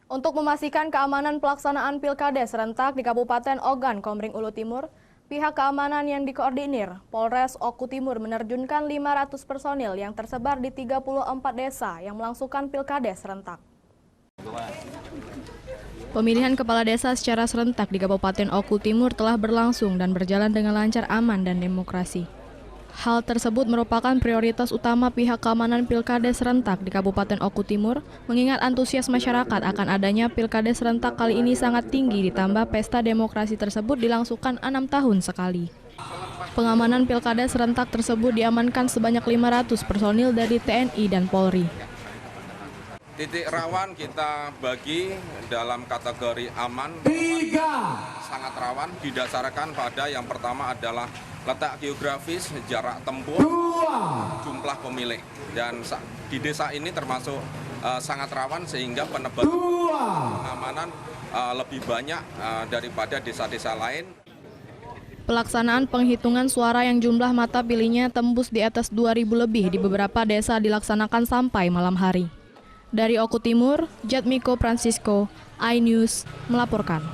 Untuk memastikan keamanan pelaksanaan Pilkades serentak di Kabupaten Ogan, Komering Ulu Timur, pihak keamanan yang dikoordinir Polres Oku Timur menerjunkan 500 personil yang tersebar di 34 desa yang melangsungkan Pilkades serentak. Pemilihan kepala desa secara serentak di Kabupaten Oku Timur telah berlangsung dan berjalan dengan lancar, aman, dan demokrasi. Hal tersebut merupakan prioritas utama pihak keamanan Pilkades serentak di Kabupaten Oku Timur, mengingat antusias masyarakat akan adanya Pilkades serentak kali ini sangat tinggi, ditambah pesta demokrasi tersebut dilangsungkan 6 tahun sekali. Pengamanan Pilkades serentak tersebut diamankan sebanyak 500 personil dari TNI dan Polri. Titik rawan kita bagi dalam kategori aman, sangat rawan, didasarkan pada yang pertama adalah letak geografis, jarak tempuh, jumlah pemilih. Dan di desa ini termasuk sangat rawan sehingga penebalan pengamanan lebih banyak daripada desa-desa lain. Pelaksanaan penghitungan suara yang jumlah mata pilihnya tembus di atas 2.000 lebih di beberapa desa dilaksanakan sampai malam hari. Dari Oku Timur, Jatmiko Francisco, iNews melaporkan.